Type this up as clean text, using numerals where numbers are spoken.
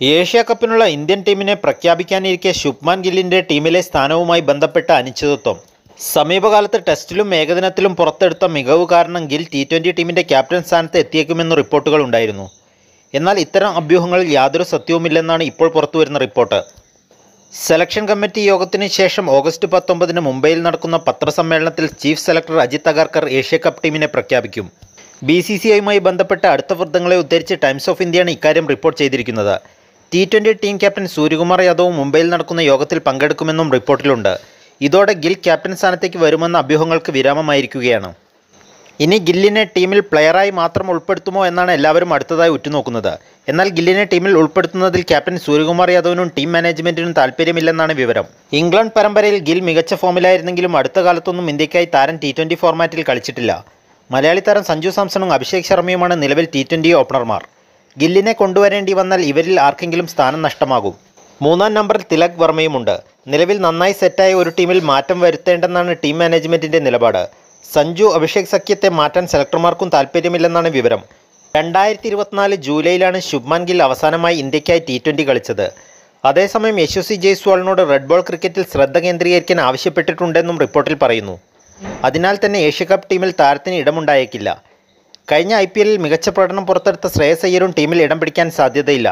Asia കപ്പിനുള്ള Indian ടീമിനെ പ്രഖ്യാപിക്കാനിരിക്കെ ശുഭ്മാൻ ഗില്ലിന്റെ ടീമിലെ സ്ഥാനവുമായി ബന്ധപ്പെട്ട അനിശ്ചിതത്വം. സമീപകാലത്ത് ടെസ്റ്റിലും ഏകദിനത്തിലും പുറത്തെടുത്ത മികവ് കാരണം ഗിൽ T20 ടീമിന്റെ ക്യാപ്റ്റൻ സ്ഥാനത്ത് എത്തിയേക്കുമെന്ന് റിപ്പോർട്ടുകൾ ഉണ്ടായിരുന്നു. എന്നാൽ ഇത്തരം അഭ്യൂഹങ്ങളിൽ യാതൊരു സത്യവുമില്ലെന്നാണ് ഇപ്പോൾ പുറത്തുവരുന്ന റിപ്പോർട്ട്. സെലക്ഷൻ കമ്മിറ്റി യോഗത്തിന് ശേഷം ഓഗസ്റ്റ് 19 മുംബൈയിൽ നടക്കുന്ന പത്രസമ്മേളനത്തിൽ chief selector Ajit Agarkar Asia cup ടീമിനെ പ്രഖ്യാപിക്കും. BCCIയുമായി ബന്ധപ്പെട്ട അടുത്ത വൃത്തങ്ങളെ ഉദ്ധരിച്ച് ടൈംസ് ഓഫ് ഇന്ത്യയാണ് ഇക്കാര്യം റിപ്പോർട്ട് ചെയ്തിരിക്കുന്നത്. T20 team captain Suryakumar Yadav മുംബൈയിൽ നടക്കുന്ന യോഗത്തിൽ പങ്കെടുക്കുമെന്നും റിപ്പോർട്ടിലുണ്ട്. ഇതോടെ ഗിൽ ക്യാപ്റ്റൻ സ്ഥാനത്തേക്ക് വരുമെന്ന അഭ്യൂഹങ്ങൾക്ക് വിരാമമായിരിക്കുകയാണ്. ഇനി ഗില്ലിനെ ടീമിൽ പ്ലെയറായി മാത്രം ഉൾപ്പെടുത്തുമോ എന്നാണ് എല്ലാവരും അടുത്തതായി ഉറ്റുനോക്കുന്നത്. എന്നാൽ ഗില്ലിനെ ടീമിൽ ഉൾപ്പെടുത്തുന്നതിൽ ക്യാപ്റ്റൻ സൂര്യകുമാർ യാദവിനും ടീം മാനേജ്മെന്റിനും താൽപ്പര്യമില്ലെന്നാണ് വിവരം. ഇംഗ്ലണ്ട് പരമ്പരയിൽ ഗിൽ മികച്ച ഫോമിലായിരുന്നെങ്കിലും അടുത്ത കാലത്തൊന്നും ഇന്ത്യക്കായി താരം T20 ഫോർമാറ്റിൽ കളിച്ചിട്ടില്ല. മലയാളി താരം സഞ്ജു സാംസണും അഭിഷേക് ശർമ്മയുമാണ് നിലവിൽ T20 ഓപ്പണർമാർ. ഗില്ലിനെ കൊണ്ടുവരേണ്ടി വന്നാൽ ഇവരിൽ ആർക്കെങ്കിലും സ്ഥാനം നഷ്ടമാകും. മൂന്നാം നമ്പറിൽ തിലക് വർമ്മയുമുണ്ട്. നിലവിൽ നന്നായി സെറ്റായ ഒരു ടീമിൽ മാറ്റം വരുത്തേണ്ടെന്നാണ് ടീം മാനേജ്മെന്റിന്റെ നിലപാട്. സഞ്ജു അഭിഷേക് സഖ്യത്തെ മാറ്റാൻ സെലക്ടർമാർക്കും താൽപ്പര്യമില്ലെന്നാണ് വിവരം. 2024 ജൂലൈയിലാണ് ശുഭ്മാൻ ഗിൽ അവസാനമായി ഇന്ത്യക്കായി T20 കളിച്ചത്. അതേസമയം യശസ്വി ജയ്സ്വാളിനോട് റെഡ് ബോൾ ക്രിക്കറ്റിൽ ശ്രദ്ധ കേന്ദ്രീകരിക്കാൻ ആവശ്യപ്പെട്ടിട്ടുണ്ടെന്നും റിപ്പോർട്ടിൽ പറയുന്നു. അതിനാൽ തന്നെ ഏഷ്യ കപ്പ് ടീമിൽ താരത്തിന് ഇടമുണ്ടായേക്കില്ല. കഴിഞ്ഞ IPL മികച്ച പ്രകടനം പുറത്തെടുത്ത ശ്രേയസ് അയ്യരും ടീമിൽ ഇടം പിടിക്കാൻ സാധ്യതയില്ല.